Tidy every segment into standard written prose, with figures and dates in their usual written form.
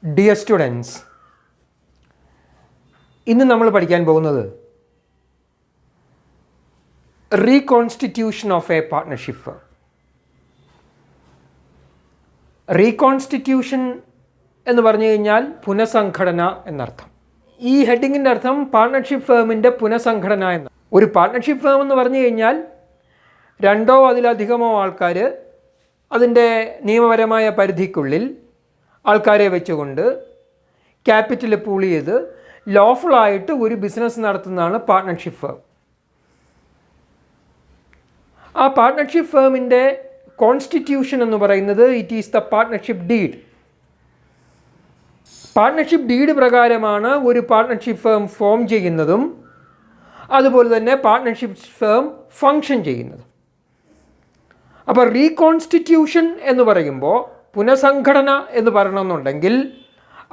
Dear students, ഇന്ന് നമ്മൾ പഠിക്കാൻ പോകുന്നത് reconstitution of A partnership firm. Reconstitution എന്ന് പറഞ്ഞു കഴിഞ്ഞാൽ പുനഃസംഘടന എന്നർത്ഥം. ഈ ഹെഡിങ്ങിൻ്റെ അർത്ഥം പാർട്ട്ണർഷിപ്പ് ഫേമിൻ്റെ പുനഃസംഘടന എന്ന. ഒരു പാർട്ട്ണർഷിപ്പ് ഫേം എന്ന് പറഞ്ഞു കഴിഞ്ഞാൽ രണ്ടോ അതിലധികമോ ആൾക്കാർ അതിൻ്റെ നിയമപരമായ പരിധിക്കുള്ളിൽ ആൾക്കാരെ വെച്ചുകൊണ്ട് ക്യാപിറ്റൽ പൂൾ ചെയ്ത് ലോഫുള്ളായിട്ട് ഒരു ബിസിനസ് നടത്തുന്നതാണ് പാർട്ട്ണർഷിപ്പ് ഫേം. ആ പാർട്ട്ണർഷിപ്പ് ഫേമിൻ്റെ കോൺസ്റ്റിറ്റ്യൂഷൻ എന്ന് പറയുന്നത് it is the partnership deed. Partnership deed പ്രകാരമാണ് ഒരു പാർട്ട്ണർഷിപ്പ് ഫേം ഫോം ചെയ്യുന്നതും അതുപോലെ തന്നെ പാർട്ട്ണർഷിപ്പ് ഫേം ഫങ്ഷൻ ചെയ്യുന്നതും. അപ്പോൾ റീകോൺസ്റ്റിറ്റ്യൂഷൻ എന്ന് പറയുമ്പോൾ പുനഃസംഘടന എന്ന് പറയണമെന്നുണ്ടെങ്കിൽ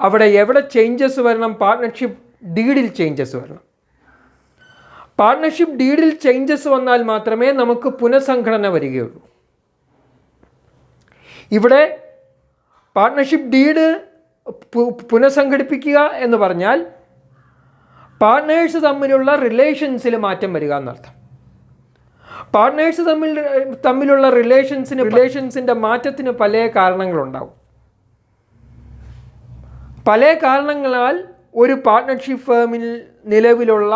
അവിടെ എവിടെ ചേഞ്ചസ് വരണം? പാർട്ട്ണർഷിപ്പ് ഡീഡിൽ ചേഞ്ചസ് വരണം. പാർട്ട്ണർഷിപ്പ് ഡീഡിൽ ചേഞ്ചസ് വന്നാൽ മാത്രമേ നമുക്ക് പുനഃസംഘടന വരികയുള്ളൂ. ഇവിടെ പാർട്ട്ണർഷിപ്പ് ഡീഡ് പുനഃസംഘടിപ്പിക്കുക എന്ന് പറഞ്ഞാൽ പാർട്ട്നേഴ്സ് തമ്മിലുള്ള റിലേഷൻസിൽ മാറ്റം വരിക എന്നർത്ഥം. പാർട്ട്നേഴ്സ് തമ്മിലുള്ള റിലേഷൻസിൻ്റെ മാറ്റത്തിന് പല കാരണങ്ങളുണ്ടാവും. പല കാരണങ്ങളാൽ ഒരു പാർട്ട്ണർഷിപ്പ് ഫേമിൽ നിലവിലുള്ള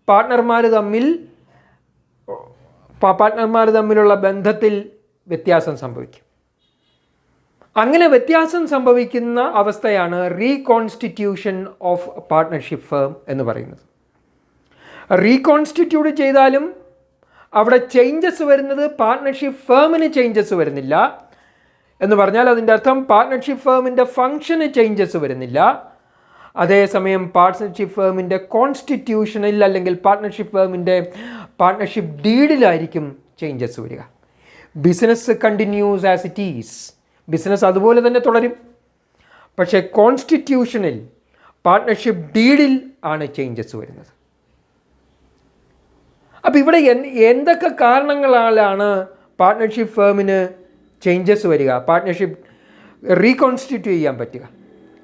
പാർട്ട്ണർമാർ തമ്മിലുള്ള ബന്ധത്തിൽ വ്യത്യാസം സംഭവിക്കും. അങ്ങനെ വ്യത്യാസം സംഭവിക്കുന്ന അവസ്ഥയാണ് റീകോൺസ്റ്റിറ്റ്യൂഷൻ ഓഫ് പാർട്ട്ണർഷിപ്പ് ഫേം എന്ന് പറയുന്നത്. റീകോൺസ്റ്റിറ്റ്യൂട്ട് ചെയ്താലും അവിടെ ചേഞ്ചസ് വരുന്നത് പാർട്ട്ണർഷിപ്പ് ഫേമിന് ചേഞ്ചസ് വരുന്നില്ല എന്ന് പറഞ്ഞാൽ അതിൻ്റെ അർത്ഥം പാർട്ട്ണർഷിപ്പ് ഫേമിൻ്റെ ഫങ്ഷന് ചേഞ്ചസ് വരുന്നില്ല. അതേസമയം പാർട്ട്ണർഷിപ്പ് ഫേമിൻ്റെ കോൺസ്റ്റിറ്റ്യൂഷനിൽ അല്ലെങ്കിൽ പാർട്ട്ണർഷിപ്പ് ഫേമിൻ്റെ പാർട്ട്ണർഷിപ്പ് ഡീഡിലായിരിക്കും ചേഞ്ചസ് വരിക. Business continuous as it is. Business അതുപോലെ തന്നെ തുടരും. പക്ഷേ കോൺസ്റ്റിറ്റ്യൂഷനിൽ പാർട്ട്ണർഷിപ്പ് ഡീഡിൽ ആണ് ചേഞ്ചസ് വരുന്നത്. അപ്പോൾ ഇവിടെ എന്തൊക്കെ കാരണങ്ങളാലാണ് പാർട്ട്ണർഷിപ്പ് ഫേമിന് ചേഞ്ചസ് വരിക, പാർട്ട്ണർഷിപ്പ് റീകോൺസ്റ്റിറ്റ്യൂട്ട് ചെയ്യാൻ പറ്റുക,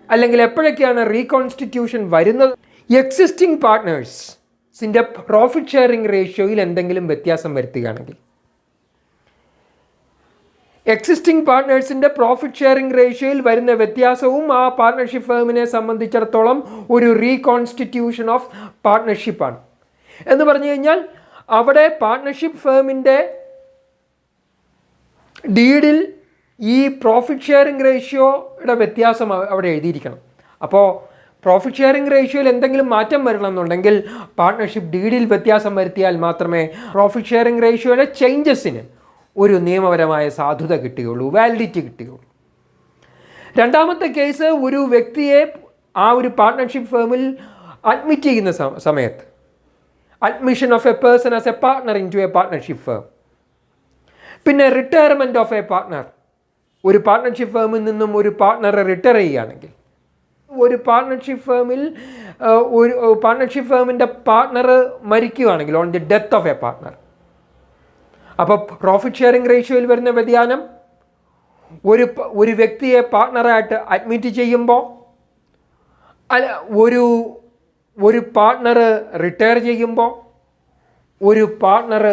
അല്ലെങ്കിൽ എപ്പോഴൊക്കെയാണ് റീകോൺസ്റ്റിറ്റ്യൂഷൻ വരുന്നത്? എക്സിസ്റ്റിംഗ് പാർട്ട്നേഴ്സിൻ്റെ പ്രോഫിറ്റ് ഷെയറിംഗ് റേഷ്യോയിൽ എന്തെങ്കിലും വ്യത്യാസം വരുത്തുകയാണെങ്കിൽ, എക്സിസ്റ്റിംഗ് പാർട്ട്നേഴ്സിൻ്റെ പ്രോഫിറ്റ് ഷെയറിംഗ് റേഷ്യോയിൽ വരുന്ന വ്യത്യാസവും ആ പാർട്ട്ണർഷിപ്പ് ഫേമിനെ സംബന്ധിച്ചിടത്തോളം ഒരു റീകോൺസ്റ്റിറ്റ്യൂഷൻ ഓഫ് പാർട്ട്ണർഷിപ്പാണ്. എന്ന് പറഞ്ഞു കഴിഞ്ഞാൽ അവിടെ പാർട്ട്ണർഷിപ്പ് ഫേമിൻ്റെ ഡീഡിൽ ഈ പ്രോഫിറ്റ് ഷെയറിംഗ് റേഷ്യോയുടെ വ്യത്യാസം അവിടെ എഴുതിയിരിക്കണം. അപ്പോൾ പ്രോഫിറ്റ് ഷെയറിംഗ് റേഷ്യോയിൽ എന്തെങ്കിലും മാറ്റം വരണമെന്നുണ്ടെങ്കിൽ പാർട്ട്ണർഷിപ്പ് ഡീഡിൽ വ്യത്യാസം വരുത്തിയാൽ മാത്രമേ പ്രോഫിറ്റ് ഷെയറിംഗ് റേഷ്യോയുടെ ചേഞ്ചസിന് ഒരു നിയമപരമായ സാധുത കിട്ടുകയുള്ളൂ, വാലിഡിറ്റി കിട്ടുകയുള്ളൂ. രണ്ടാമത്തെ കേസ്, ഒരു വ്യക്തിയെ ആ ഒരു പാർട്ട്ണർഷിപ്പ് ഫേമിൽ അഡ്മിറ്റ് ചെയ്യുന്ന സമയത്ത്, admission of a person as a partner into a partnership firm. പിന്നെ റിട്ടയർമെൻറ്റ് ഓഫ് എ പാർട്ട്ണർ. ഒരു പാർട്ട്ണർഷിപ്പ് ഫേമിൽ നിന്നും ഒരു പാർട്ട്ണറെ റിട്ടയർ ചെയ്യുകയാണെങ്കിൽ, ഒരു പാർട്ട്ണർഷിപ്പ് ഫേമിൻ്റെ പാർട്ട്ണർ മരിക്കുകയാണെങ്കിൽ, on the death of a partner, അപ്പോൾ പ്രോഫിറ്റ് ഷെയറിംഗ് റേഷ്യോയിൽ വരുന്ന വ്യതിയാനം ഒരു വ്യക്തിയെ പാർട്ട്ണറായിട്ട് അഡ്മിറ്റ് ചെയ്യുമ്പോൾ, ഒരു പാർട്ട്ണർ റിട്ടയർ ചെയ്യുമ്പോൾ, ഒരു പാർട്ട്ണർ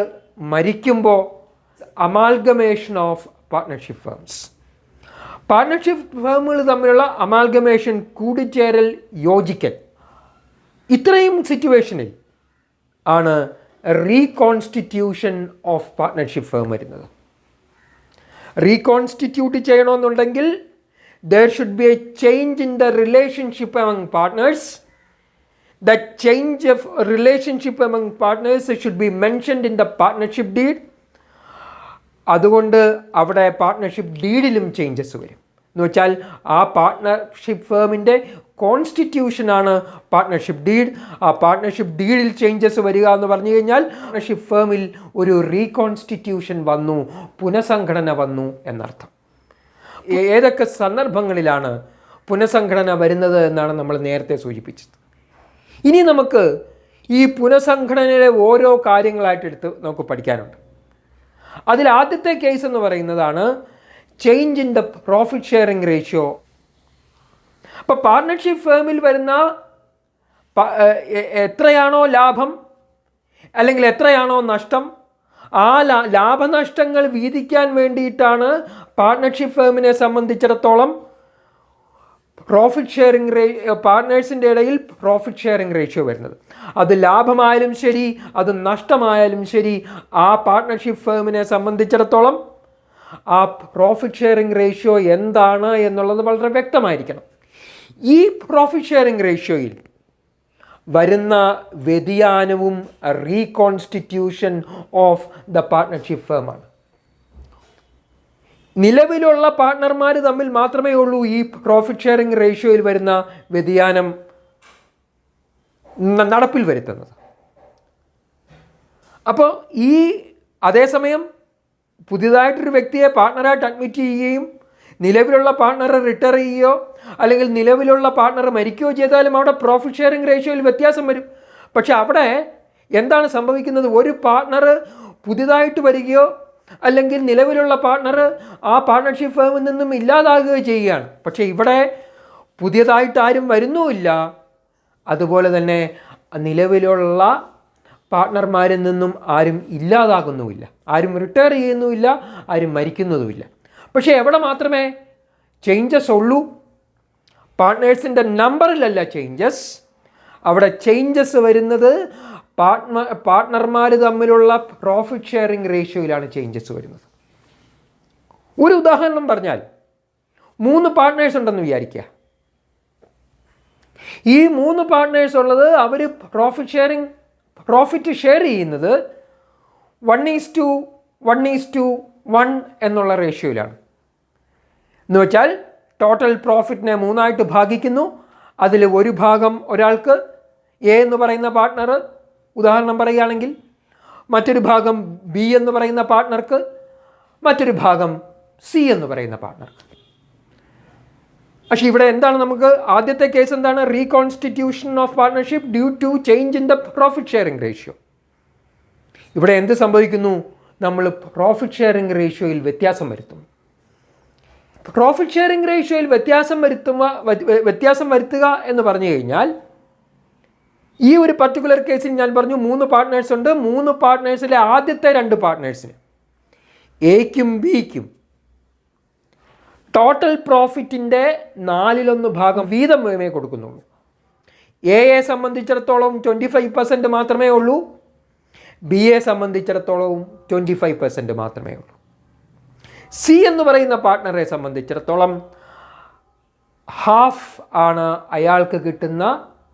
മരിക്കുമ്പോൾ, amalgamation of partnership firms. Partnership ഫേമുകൾ തമ്മിലുള്ള അമാൽഗമേഷൻ, കൂടിച്ചേരൽ, യോജിക്കൽ, ഇത്രയും സിറ്റുവേഷനിൽ ആണ് റീകോൺസ്റ്റിറ്റ്യൂഷൻ ഓഫ് പാർട്ട്ണർഷിപ്പ് ഫേം വരുന്നത്. റീകോൺസ്റ്റിറ്റ്യൂട്ട് ചെയ്യണമെന്നുണ്ടെങ്കിൽ there should be a change in the relationship among partners. That change of relationship among partners should be mentioned in the partnership deed. അതുകൊണ്ട് അവിടെ പാർട്ട്ണർഷിപ്പ് ഡീഡിലും ചേഞ്ചസ് വരും. എന്ന് വെച്ചാൽ ആ പാർട്ട്ണർഷിപ്പ് ഫേമിൻ്റെ കോൺസ്റ്റിറ്റ്യൂഷനാണ് പാർട്ട്ണർഷിപ്പ് ഡീഡ്. ആ partnership ഡീഡിൽ changes വരിക എന്ന് പറഞ്ഞു കഴിഞ്ഞാൽ പാർട്ട്ണർഷിപ്പ് ഫേമിൽ ഒരു റീകോൺസ്റ്റിറ്റ്യൂഷൻ വന്നു, പുനഃസംഘടന വന്നു എന്നർത്ഥം. ഏതൊക്കെ സന്ദർഭങ്ങളിലാണ് പുനഃസംഘടന വരുന്നത് എന്നാണ് നമ്മൾ നേരത്തെ സൂചിപ്പിച്ചത്. ഇനി നമുക്ക് ഈ പുനഃസംഘടനയുടെ ഓരോ കാര്യങ്ങളായിട്ട് നമുക്ക് പഠിക്കാനുണ്ട്. അതിൽ ആദ്യത്തെ കേസ് എന്ന് പറയുന്നതാണ് change in the profit sharing ratio അപ്പോൾ പാർട്ട്ണർഷിപ്പ് ഫേമിൽ വരുന്ന എത്രയാണോ ലാഭം അല്ലെങ്കിൽ എത്രയാണോ നഷ്ടം, ആ ലാഭനഷ്ടങ്ങൾ വീതിക്കാൻ വേണ്ടിയിട്ടാണ് പാർട്ട്ണർഷിപ്പ് ഫേമിനെ സംബന്ധിച്ചിടത്തോളം പ്രോഫിറ്റ് ഷെയറിംഗ് പാർട്ട്നേഴ്സിൻ്റെ ഇടയിൽ പ്രോഫിറ്റ് ഷെയറിംഗ് റേഷ്യോ വരുന്നത്. അത് ലാഭമായാലും ശരി, അത് നഷ്ടമായാലും ശരി, ആ പാർട്ട്ണർഷിപ്പ് ഫേമിനെ സംബന്ധിച്ചിടത്തോളം ആ പ്രോഫിറ്റ് ഷെയറിംഗ് റേഷ്യോ എന്താണ് എന്നുള്ളത് വളരെ വ്യക്തമായിരിക്കണം. ഈ പ്രോഫിറ്റ് ഷെയറിംഗ് റേഷ്യോയിൽ വരുന്ന വ്യതിയാനവും റീകോൺസ്റ്റിറ്റ്യൂഷൻ ഓഫ് ദ പാർട്ട്ണർഷിപ്പ് ഫേമാണ്. നിലവിലുള്ള പാർട്ട്ണർമാർ തമ്മിൽ മാത്രമേ ഉള്ളൂ ഈ പ്രോഫിറ്റ് ഷെയറിംഗ് റേഷ്യോയിൽ വരുന്ന വ്യതിയാനം നടപ്പിൽ വരുത്തുന്നത്. അപ്പോൾ അതേസമയം പുതിയതായിട്ടൊരു വ്യക്തിയെ പാർട്ട്ണറായിട്ട് അഡ്മിറ്റ് ചെയ്യുകയും നിലവിലുള്ള പാർട്ട്ണറെ റിട്ടയർ ചെയ്യുകയോ അല്ലെങ്കിൽ നിലവിലുള്ള പാർട്ട്ണർ മരിക്കുകയോ ചെയ്താലും അവിടെ പ്രോഫിറ്റ് ഷെയറിംഗ് റേഷ്യോയിൽ വ്യത്യാസം വരും. പക്ഷെ അവിടെ എന്താണ് സംഭവിക്കുന്നത്? ഒരു പാർട്ട്ണർ പുതിയതായിട്ട് വരികയോ അല്ലെങ്കിൽ നിലവിലുള്ള പാർട്ട്ണർ ആ പാർട്ട്ണർഷിപ്പ് ഫേമിൽ നിന്നും ഇല്ലാതാകുകയോ ചെയ്യുകയാണ്. പക്ഷേ ഇവിടെ പുതിയതായിട്ട് ആരും വരുന്നുമില്ല, അതുപോലെ തന്നെ നിലവിലുള്ള പാർട്ട്ണർമാരിൽ നിന്നും ആരും ഇല്ലാതാകുന്നുമില്ല, ആരും റിട്ടയർ ചെയ്യുന്നുമില്ല, ആരും മരിക്കുന്നതുമില്ല. പക്ഷേ എവിടെ മാത്രമേ ചേഞ്ചസ് ഉള്ളൂ? പാർട്ട്നേഴ്സിൻ്റെ നമ്പറിലല്ല ചേഞ്ചസ്, അവിടെ ചേഞ്ചസ് വരുന്നത് പാർട്ട്ണർമാർ തമ്മിലുള്ള പ്രോഫിറ്റ് ഷെയറിംഗ് റേഷ്യോയിലാണ് ചേഞ്ചസ് വരുന്നത്. ഒരു ഉദാഹരണം പറഞ്ഞാൽ, 3 പാർട്ട്നേഴ്സ് ഉണ്ടെന്ന് വിചാരിക്കുക. ഈ 3 പാർട്ട്നേഴ്സ് ഉള്ളത് അവർ പ്രോഫിറ്റ് ഷെയർ ചെയ്യുന്നത് 1:1 എന്നുള്ള റേഷ്യോയിലാണ്. എന്ന് വെച്ചാൽ ടോട്ടൽ പ്രോഫിറ്റിനെ 3ആയിട്ട് ഭാഗിക്കുന്നു. അതിൽ ഒരു ഭാഗം ഒരാൾക്ക്, എ എന്ന് പറയുന്ന പാർട്ട്ണർ ഉദാഹരണം പറയുകയാണെങ്കിൽ, മറ്റൊരു ഭാഗം ബി എന്ന് പറയുന്ന പാർട്ട്ണർക്ക്, മറ്റൊരു ഭാഗം സി എന്ന് പറയുന്ന പാർട്ട്ണർക്ക്. പക്ഷേ ഇവിടെ എന്താണ് നമുക്ക് ആദ്യത്തെ കേസ് എന്താണ്? Reconstitution of partnership due to change in the profit sharing ratio. ഇവിടെ എന്ത് സംഭവിക്കുന്നു? നമ്മൾ പ്രോഫിറ്റ് ഷെയറിംഗ് റേഷ്യോയിൽ വ്യത്യാസം വരുത്തുന്നു. പ്രോഫിറ്റ് ഷെയറിംഗ് റേഷ്യോയിൽ വ്യത്യാസം വരുത്തുക എന്ന് പറഞ്ഞു കഴിഞ്ഞാൽ, ഈ ഒരു പർട്ടിക്കുലർ കേസിൽ ഞാൻ പറഞ്ഞു 3 പാർട്ട്നേഴ്സ് ഉണ്ട്. 3 പാർട്ട്നേഴ്സിലെ ആദ്യത്തെ 2 പാർട്ട്നേഴ്സിന്, എയ്ക്കും ബിക്കും, ടോട്ടൽ പ്രോഫിറ്റിൻ്റെ 4/1 ഭാഗം വീതമേ കൊടുക്കുന്നുള്ളൂ. എയെ സംബന്ധിച്ചിടത്തോളം 25% മാത്രമേ ഉള്ളൂ, ബിയെ സംബന്ധിച്ചിടത്തോളവും 25% മാത്രമേ ഉള്ളൂ. സി എന്ന് പറയുന്ന പാർട്ട്ണറെ സംബന്ധിച്ചിടത്തോളം ഹാഫ് ആണ് അയാൾക്ക് കിട്ടുന്ന,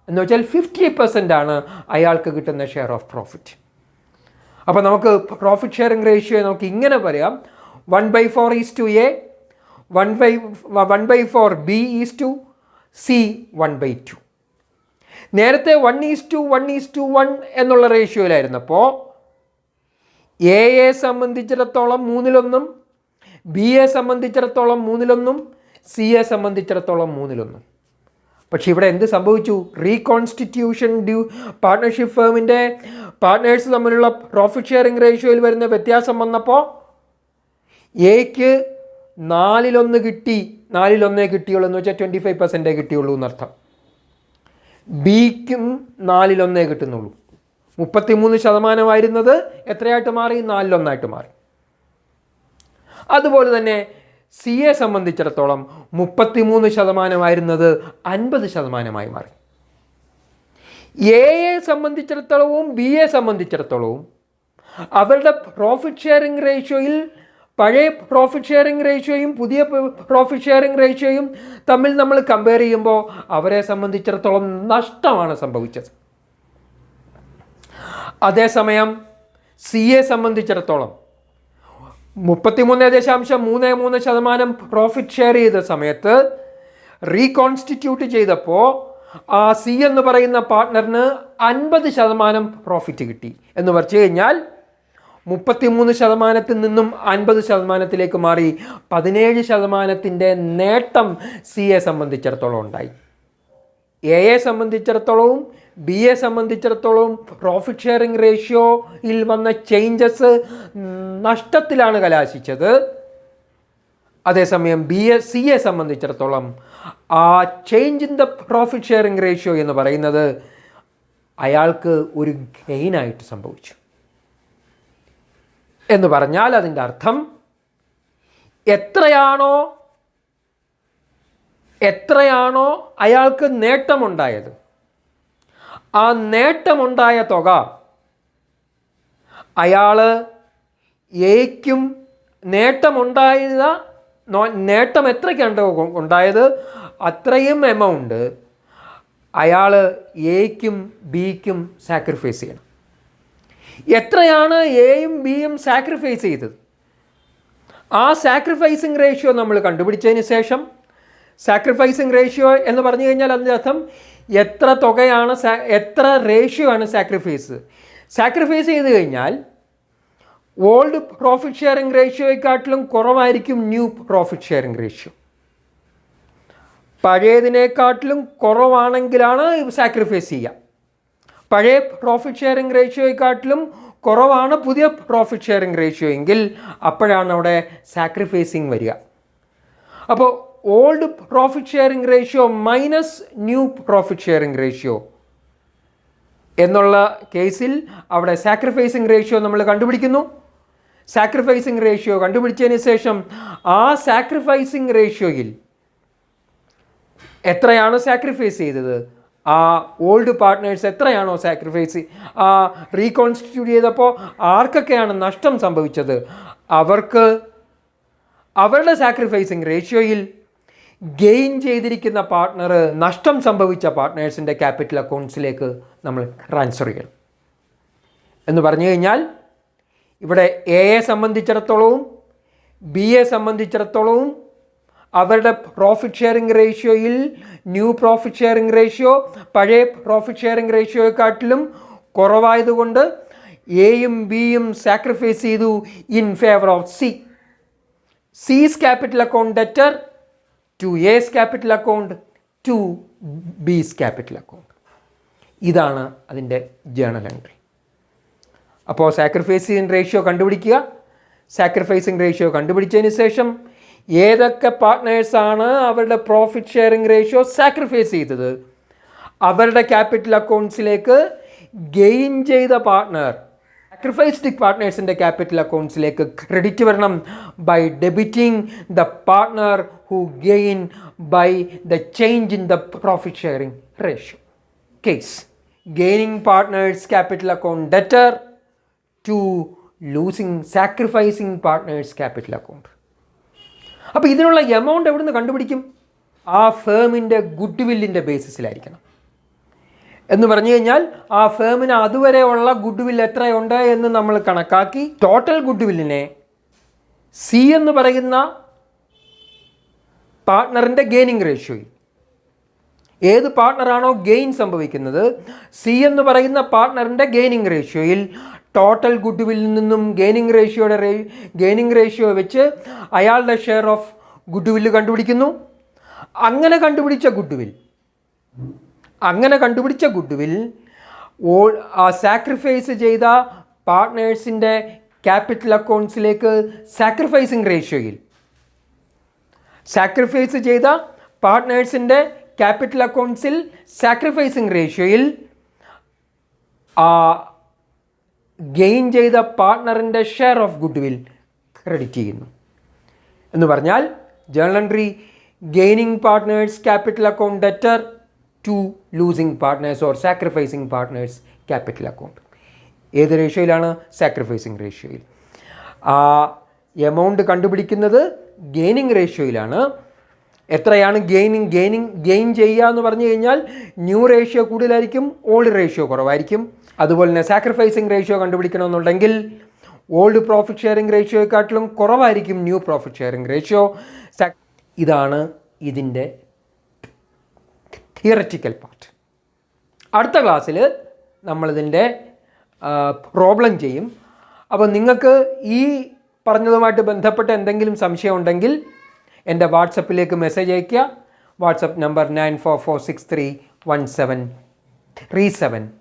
എന്ന് വെച്ചാൽ 50% ആണ് അയാൾക്ക് കിട്ടുന്ന ഷെയർ ഓഫ് പ്രോഫിറ്റ്. അപ്പോൾ നമുക്ക് പ്രോഫിറ്റ് ഷെയറിംഗ് റേഷ്യോ നമുക്ക് ഇങ്ങനെ പറയാം: 1/4 A, 1/4 B C 1/2. നേരത്തെ 1:1 എന്നുള്ള റേഷ്യോയിലായിരുന്നപ്പോൾ എയെ സംബന്ധിച്ചിടത്തോളം 3/1, ബിയെ സംബന്ധിച്ചിടത്തോളം 3/1, സിയെ സംബന്ധിച്ചിടത്തോളം 3/1. പക്ഷെ ഇവിടെ എന്ത് സംഭവിച്ചു? റീകോൺസ്റ്റിറ്റ്യൂഷൻ പാർട്ട്ണർഷിപ്പ് ഫേമിൻ്റെ പാർട്ട്നേഴ്സ് തമ്മിലുള്ള പ്രോഫിറ്റ് ഷെയറിംഗ് റേഷ്യോയിൽ വരുന്ന വ്യത്യാസം വന്നപ്പോൾ എക്ക് 4/1 കിട്ടി. 4/1 കിട്ടിയുള്ളൂ എന്ന് വെച്ചാൽ 25% കിട്ടിയുള്ളൂ എന്നർത്ഥം. ബിക്കും 4/1 കിട്ടുന്നുള്ളൂ. 33% എത്രയായിട്ട് മാറി? 4/1 മാറി. അതുപോലെ തന്നെ സിയെ സംബന്ധിച്ചിടത്തോളം 33% 50% മാറി. എയെ സംബന്ധിച്ചിടത്തോളവും ബിയെ സംബന്ധിച്ചിടത്തോളവും അവരുടെ പ്രോഫിറ്റ് ഷെയറിംഗ് റേഷ്യോയിൽ പഴയ പ്രോഫിറ്റ് ഷെയറിംഗ് റേഷ്യോയും പുതിയ പ്രോഫിറ്റ് ഷെയറിംഗ് റേഷ്യോയും തമ്മിൽ നമ്മൾ കമ്പയർ ചെയ്യുമ്പോൾ അവരെ സംബന്ധിച്ചിടത്തോളം നഷ്ടമാണ് സംഭവിച്ചത്. അതേസമയം സിയെ സംബന്ധിച്ചിടത്തോളം 33.33% പ്രോഫിറ്റ് ഷെയർ ചെയ്ത സമയത്ത് റീകോൺസ്റ്റിറ്റ്യൂട്ട് ചെയ്തപ്പോൾ ആ സി എന്ന് പറയുന്ന പാർട്ട്ണറിന് 50% പ്രോഫിറ്റ് കിട്ടി. എന്ന് പറഞ്ഞു കഴിഞ്ഞാൽ 33% നിന്നും 50% മാറി 17% നേട്ടം സിയെ സംബന്ധിച്ചിടത്തോളം ഉണ്ടായി. എയെ സംബന്ധിച്ചിടത്തോളവും ബിയെ സംബന്ധിച്ചിടത്തോളവും പ്രോഫിറ്റ് ഷെയറിംഗ് റേഷ്യോയിൽ വന്ന ചേഞ്ചസ് നഷ്ടത്തിലാണ് കലാശിച്ചത്. അതേസമയം സി എ സംബന്ധിച്ചിടത്തോളം ആ change in the profit sharing ratio എന്ന് പറയുന്നത് അയാൾക്ക് ഒരു ഗെയിനായിട്ട് സംഭവിച്ചു. എന്ന് പറഞ്ഞാൽ അതിൻ്റെ അർത്ഥം എത്രയാണോ അയാൾക്ക് നേട്ടമുണ്ടായത്, ആ നേട്ടമുണ്ടായ തുക അയാൾ എയ്ക്കും നേട്ടം എത്രയ്ക്കാണ് ഉണ്ടായത് അത്രയും എമൗണ്ട് അയാൾ എയ്ക്കും ബിക്കും സാക്രിഫൈസ് ചെയ്യണം. എത്രയാണ് എയും ബിയും സാക്രിഫൈസ് ചെയ്തത്, ആ സാക്രിഫൈസിങ് റേഷ്യോ നമ്മൾ കണ്ടുപിടിച്ചതിന് ശേഷം, സാക്രിഫൈസിങ് റേഷ്യോ എന്ന് പറഞ്ഞു കഴിഞ്ഞാൽ അതിൻ്റെ അർത്ഥം എത്ര റേഷ്യോ ആണ് സാക്രിഫൈസ് ചെയ്ത് കഴിഞ്ഞാൽ ഓൾഡ് പ്രോഫിറ്റ് ഷെയറിംഗ് റേഷ്യോയെക്കാട്ടിലും കുറവായിരിക്കും ന്യൂ പ്രോഫിറ്റ് ഷെയറിംഗ് റേഷ്യോ. പഴയതിനേക്കാട്ടിലും കുറവാണെങ്കിലാണ് സാക്രിഫൈസ് ചെയ്യുക. പഴയ പ്രോഫിറ്റ് ഷെയറിംഗ് റേഷ്യോയെക്കാട്ടിലും കുറവാണ് പുതിയ പ്രോഫിറ്റ് ഷെയറിംഗ് റേഷ്യോ എങ്കിൽ അപ്പോഴാണ് അവിടെ സാക്രിഫൈസിങ് വരിക. അപ്പോൾ old profit sharing ratio minus new profit sharing ratio എന്നുള്ള കേസിൽ അവിടെ സാക്രിഫൈസിങ് റേഷ്യോ നമ്മൾ കണ്ടുപിടിക്കുന്നു. സാക്രിഫൈസിങ് റേഷ്യോ കണ്ടുപിടിച്ചതിന് ശേഷം ആ സാക്രിഫൈസിങ് റേഷ്യോയിൽ എത്രയാണോ സാക്രിഫൈസ് ചെയ്തത്, ആ ഓൾഡ് പാർട്ട്നേഴ്സ് എത്രയാണോ റീകോൺസ്റ്റിറ്റ്യൂട്ട് ചെയ്തപ്പോൾ ആർക്കൊക്കെയാണ് നഷ്ടം സംഭവിച്ചത്, അവർക്ക് അവരുടെ സാക്രിഫൈസിങ് റേഷ്യോയിൽ ഗെയിൻ ചെയ്തിരിക്കുന്ന പാർട്ട്ണർ നഷ്ടം സംഭവിച്ച പാർട്ട്നേഴ്സിൻ്റെ ക്യാപിറ്റൽ അക്കൗണ്ട്സിലേക്ക് നമ്മൾ ട്രാൻസ്ഫർ ചെയ്യണം. എന്ന് പറഞ്ഞു കഴിഞ്ഞാൽ ഇവിടെ എയെ സംബന്ധിച്ചിടത്തോളവും ബിയെ സംബന്ധിച്ചിടത്തോളവും അവരുടെ പ്രോഫിറ്റ് ഷെയറിംഗ് റേഷ്യോയിൽ ന്യൂ പ്രോഫിറ്റ് ഷെയറിംഗ് റേഷ്യോ പഴയ പ്രോഫിറ്റ് ഷെയറിംഗ് റേഷ്യോയെക്കാട്ടിലും കുറവായതുകൊണ്ട് എയും ബിയും സാക്രിഫൈസ് ചെയ്തു in favour of C's capital account debtor to A's capital account to B's capital account. ഇതാണ് അതിൻ്റെ ജേണൽ എൻട്രി. അപ്പോൾ സാക്രിഫൈസിങ് റേഷ്യോ കണ്ടുപിടിക്കുക. സാക്രിഫൈസിങ് റേഷ്യോ കണ്ടുപിടിച്ചതിന് ശേഷം ഏതൊക്കെ പാർട്ട്നേഴ്സാണ് അവരുടെ പ്രോഫിറ്റ് ഷെയറിംഗ് റേഷ്യോ സാക്രിഫൈസ് ചെയ്തത്, അവരുടെ ക്യാപിറ്റൽ അക്കൗണ്ട്സിലേക്ക് ഗെയിൻ ചെയ്ത സാക്രിഫൈസ്ഡ് പാർട്ട്നേഴ്സിൻ്റെ ക്യാപിറ്റൽ അക്കൗണ്ട്സിലേക്ക് ക്രെഡിറ്റ് വരണം by debiting the partner who gain by the change in the profit sharing ratio. Case gaining partners capital account debtor to sacrificing partners capital account. അപ്പോൾ ഇതിനുള്ള amount എവിടെ നിന്ന് കണ്ടുപിടിക്കും? ആ ഫേമിൻ്റെ ഗുഡ് വില്ലിൻ്റെ ബേസിസിലായിരിക്കണം. എന്ന് പറഞ്ഞു കഴിഞ്ഞാൽ ആ ഫേമിന് അതുവരെയുള്ള ഗുഡ് വില്ല് എത്രയുണ്ട് എന്ന് നമ്മൾ കണക്കാക്കി ടോട്ടൽ ഗുഡ് വില്ലിനെ സി എന്ന് പറയുന്ന പാർട്ട്ണറിൻ്റെ ഗെയിനിങ് റേഷ്യോയിൽ, ഏത് പാർട്ട്ണറാണോ ഗെയിൻ സംഭവിക്കുന്നത് സി എന്ന് പറയുന്ന പാർട്ട്ണറിൻ്റെ ഗെയിനിങ് റേഷ്യോയിൽ ടോട്ടൽ ഗുഡ് വില്ലിൽ നിന്നും ഗെയിനിങ് റേഷ്യോ വെച്ച് അയാളുടെ ഷെയർ ഓഫ് ഗുഡ് വില്ല് കണ്ടുപിടിക്കുന്നു. അങ്ങനെ കണ്ടുപിടിച്ച ഗുഡ് വിൽ ആ സാക്രിഫൈസ് ചെയ്ത പാർട്ട്നേഴ്സിൻ്റെ ക്യാപിറ്റൽ അക്കൗണ്ട്സിലേക്ക് സാക്രിഫൈസിങ് റേഷ്യോയിൽ സാക്രിഫൈസ് ചെയ്ത പാർട്ട്നേഴ്സിൻ്റെ ക്യാപിറ്റൽ അക്കൗണ്ട്സിൽ സാക്രിഫൈസിങ് റേഷ്യോയിൽ ഗെയിൻ ചെയ്ത പാർട്ട്ണറിൻ്റെ share of goodwill credit ചെയ്യുന്നു. എന്ന് പറഞ്ഞാൽ journal entry gaining partners capital account debtor to losing partners or sacrificing partners capital account. ഏത് റേഷ്യോയിലാണ്? സാക്രിഫൈസിങ് റേഷ്യോയിൽ. ആ എമൗണ്ട് കണ്ടുപിടിക്കുന്നത് ഗെയിനിങ് റേഷ്യോയിലാണ്. എത്രയാണ് ഗെയിൻ ചെയ്യുക എന്ന് പറഞ്ഞു കഴിഞ്ഞാൽ ന്യൂ റേഷ്യോ കൂടുതലായിരിക്കും, ഓൾഡ് റേഷ്യോ കുറവായിരിക്കും. അതുപോലെ തന്നെ സാക്രിഫൈസിങ് റേഷ്യോ കണ്ടുപിടിക്കണമെന്നുണ്ടെങ്കിൽ ഓൾഡ് പ്രോഫിറ്റ് ഷെയറിംഗ് റേഷ്യോയെക്കാട്ടിലും കുറവായിരിക്കും ന്യൂ പ്രോഫിറ്റ് ഷെയറിംഗ് റേഷ്യോ. ഇതാണ് ഇതിൻ്റെ തിയററ്റിക്കൽ പാർട്ട്. അടുത്ത ക്ലാസ്സിൽ നമ്മളിതിൻ്റെ പ്രോബ്ലം ചെയ്യും. അപ്പോൾ നിങ്ങൾക്ക് ഈ പറഞ്ഞതുമായിട്ട് ബന്ധപ്പെട്ട എന്തെങ്കിലും സംശയം ഉണ്ടെങ്കിൽ എൻ്റെ വാട്സപ്പിലേക്ക് മെസ്സേജ് അയയ്ക്കുക. WhatsApp number 9446317337.